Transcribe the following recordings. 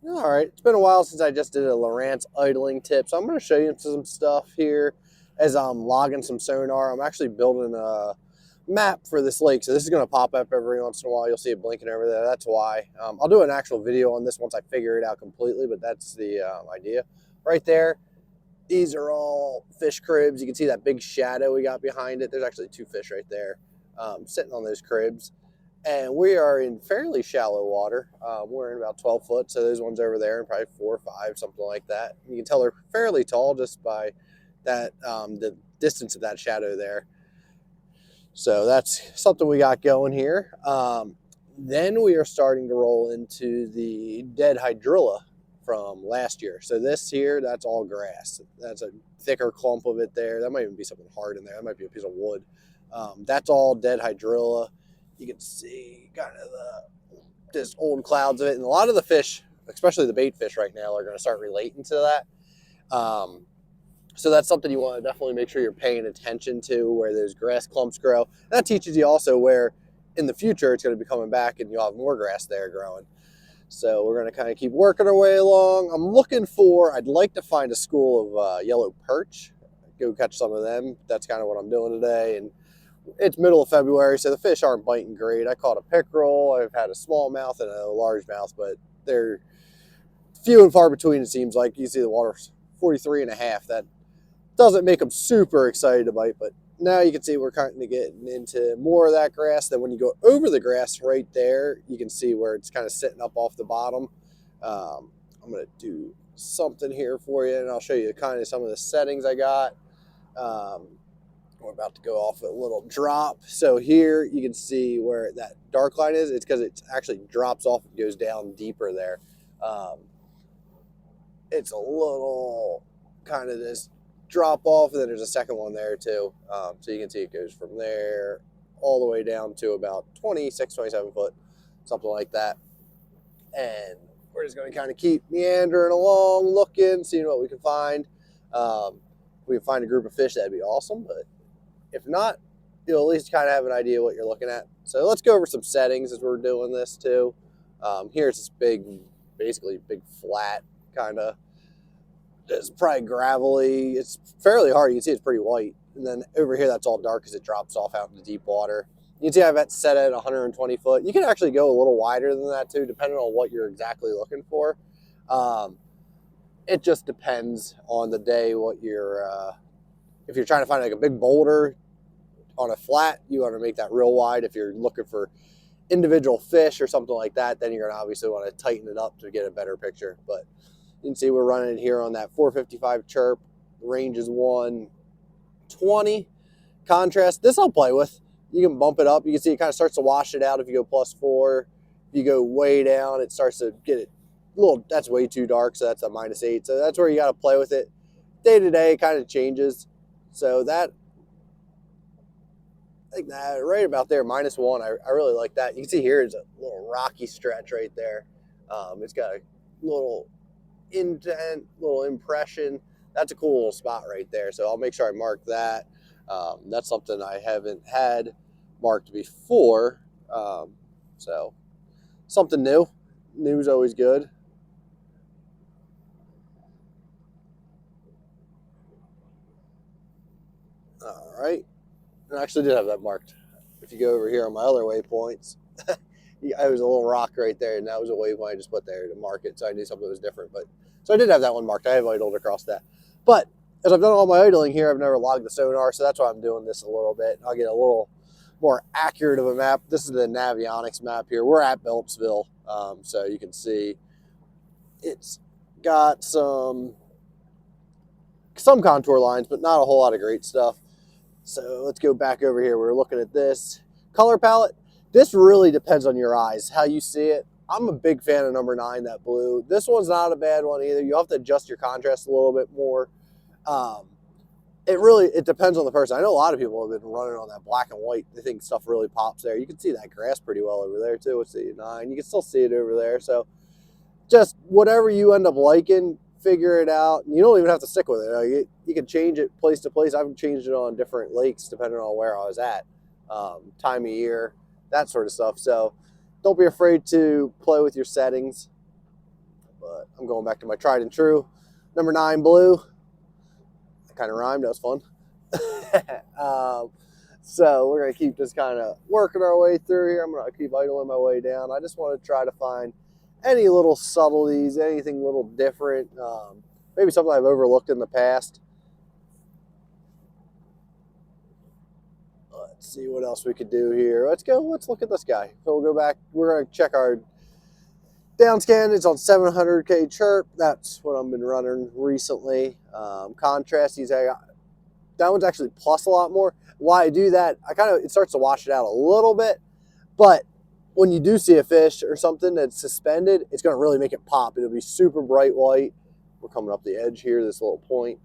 All right, it's been a while since I just did a Lowrance idling tip, so I'm going to show you some stuff here as I'm logging some sonar. I'm actually building a map for this lake, so this is going to pop up every once in a while. You'll see it blinking over there. That's why. I'll do an actual video on this once I figure it out completely, but that's the idea. Right there, these are all fish cribs. You can see that big shadow we got behind it. There's actually two fish right there sitting on those cribs. And we are in fairly shallow water. We're in about 12 foot, so those ones over there, and probably 4 or 5, something like that. You can tell they're fairly tall just by that the distance of that shadow there. So that's something we got going here. Then we are starting to roll into the dead hydrilla from last year. So this here, that's all grass. That's a thicker clump of it there. That might even be something hard in there. That might be a piece of wood. That's all dead hydrilla. You can see kind of just old clouds of it. And a lot of the fish, especially the bait fish right now, are going to start relating to that. So that's something you want to definitely make sure you're paying attention to, where those grass clumps grow. And that teaches you also where in the future it's going to be coming back and you'll have more grass there growing. So we're going to kind of keep working our way along. I'd like to find a school of yellow perch, go catch some of them. That's kind of what I'm doing today. And it's middle of February, so the fish aren't biting great. I caught a pickerel. I've had a smallmouth and a largemouth, but they're few and far between, it seems like. You see the water's 43.5. That doesn't make them super excited to bite, but now you can see we're kind of getting into more of that grass. Then when you go over the grass right there, you can see where it's kind of sitting up off the bottom. I'm going to do something here for you, and I'll show you kind of some of the settings I got. We're about to go off a little drop. So here you can see where that dark line is. It's because it actually drops off and goes down deeper there. It's a little kind of this drop off, and then there's a second one there too. So you can see it goes from there all the way down to about 26, 27 foot, something like that. And we're just going to kind of keep meandering along, looking, seeing what we can find. If we can find a group of fish, that'd be awesome. But if not, you'll at least kind of have an idea what you're looking at. So let's go over some settings as we're doing this too. Here's this big, basically big flat kind of. It's probably gravelly. It's fairly hard. You can see it's pretty white. And then over here, that's all dark because it drops off out into deep water. You can see I've got set at 120 foot. You can actually go a little wider than that too, depending on what you're exactly looking for. It just depends on the day what you're, if you're trying to find like a big boulder on a flat, you want to make that real wide. If you're looking for individual fish or something like that, then you're going to obviously want to tighten it up to get a better picture. But you can see we're running it here on that 455 chirp. The range is 120. Contrast, this I'll play with. You can bump it up. You can see it kind of starts to wash it out if you go +4. If you go way down, it starts to get it a little, that's way too dark, so that's a -8. So that's where you got to play with it. Day to day, it kind of changes. So that, I think that right about there, -1, I really like that. You can see here is a little rocky stretch right there. It's got a little indent, little impression. That's a cool little spot right there. So I'll make sure I mark that. That's something I haven't had marked before. So something new. New is always good. All right. I actually did have that marked. If you go over here on my other waypoints, I was a little rock right there, and that was a waypoint I just put there to mark it, so I knew something was different. But so I did have that one marked. I have idled across that. But as I've done all my idling here, I've never logged the sonar, so that's why I'm doing this a little bit. I'll get a little more accurate of a map. This is the Navionics map here. We're at Beltzville, so you can see it's got some contour lines, but not a whole lot of great stuff. So let's go back over here. We're looking at this color palette. This really depends on your eyes, how you see it. I'm a big fan of number 9, that blue. This one's not a bad one either. You have to adjust your contrast a little bit more. It depends on the person. I know a lot of people have been running on that black and white. They think stuff really pops there. You can see that grass pretty well over there too. Let's see, 9. You can still see it over there. So just whatever you end up liking, figure it out. You don't even have to stick with it. You can change it place to place. I've changed it on different lakes depending on where I was at, time of year, that sort of stuff. So don't be afraid to play with your settings. but I'm going back to my tried and true number 9 blue. That kind of rhymed. That was fun. So we're going to keep just kind of working our way through here. I'm going to keep idling my way down. I just want to try to find any little subtleties, anything a little different, maybe something I've overlooked in the past. Let's see what else we could do here. Let's look at this guy. So we'll go back. We're going to check our down scan. It's on 700K chirp. That's what I've been running recently. Contrast, that one's actually plus a lot more. Why I do that, it starts to wash it out a little bit, but when you do see a fish or something that's suspended, it's going to really make it pop. It'll be super bright white. We're coming up the edge here, this little point.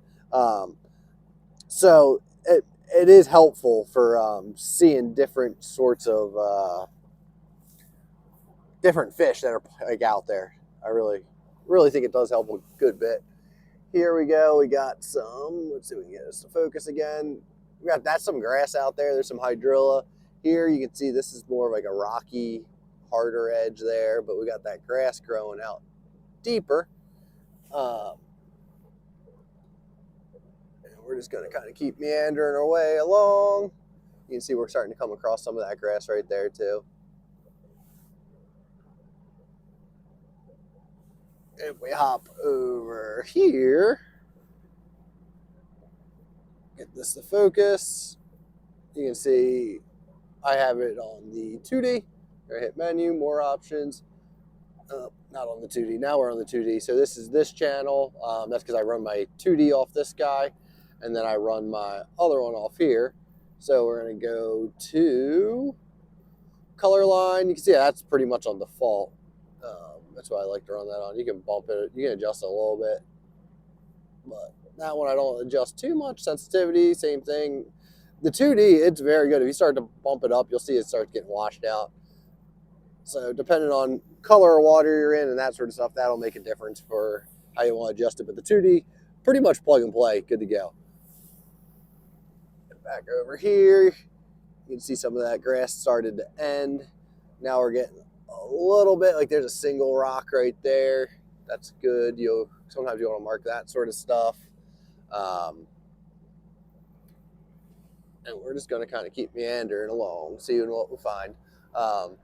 So it is helpful for seeing different sorts of different fish that are like out there. I really think it does help a good bit. Here we go. We got some. Let's see if we can get us to focus again. That's some grass out there. There's some hydrilla. Here you can see this is more of like a rocky, harder edge there, but we got that grass growing out deeper. And we're just going to kind of keep meandering our way along. You can see we're starting to come across some of that grass right there too. If we hop over here, get this to focus, you can see I have it on the 2D. I hit menu, more options. Not on the 2D. Now we're on the 2D. So this is this channel. That's because I run my 2D off this guy, and then I run my other one off here. So we're going to go to color line. You can see that's pretty much on default. That's why I like to run that on. You can bump it. You can adjust it a little bit. But that one I don't adjust too much. Sensitivity, same thing. The 2D, it's very good. If you start to bump it up, you'll see it starts getting washed out. So depending on color of water you're in and that sort of stuff, that'll make a difference for how you want to adjust it. But the 2D, pretty much plug and play, good to go. Back over here, you can see some of that grass started to end. Now we're getting a little bit, like there's a single rock right there. That's good. Sometimes you want to mark that sort of stuff. And we're just going to kind of keep meandering along, seeing what we find. Have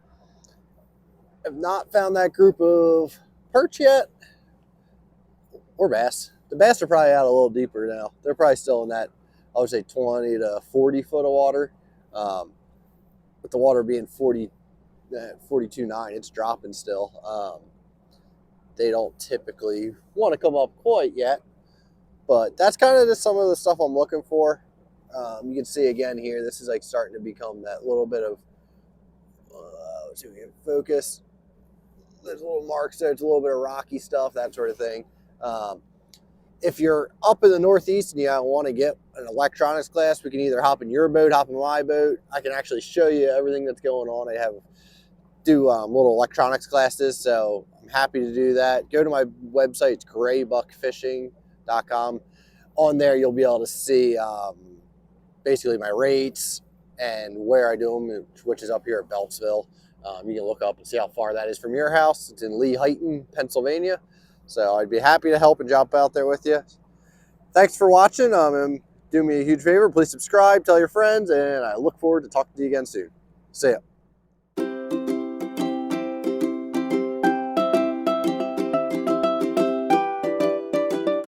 not found that group of perch yet, or bass. The bass are probably out a little deeper now. They're probably still in that, I would say 20 to 40 foot of water. With the water being 42.9, it's dropping still. They don't typically want to come up quite yet, but that's kind of just some of the stuff I'm looking for. You can see again here, this is like starting to become that little bit of, let's see if we can focus. There's little marks there. It's a little bit of rocky stuff, that sort of thing. If you're up in the Northeast and you want to get an electronics class, we can either hop in your boat, hop in my boat. I can actually show you everything that's going on. I do little electronics classes, so I'm happy to do that. Go to my website, it's graybuckfishing.com. On there, you'll be able to see basically my rates and where I do them, which is up here at Beltzville. You can look up and see how far that is from your house. It's in Lehighton, Pennsylvania. So I'd be happy to help and jump out there with you. Thanks for watching. And do me a huge favor. Please subscribe, tell your friends, and I look forward to talking to you again soon. See ya.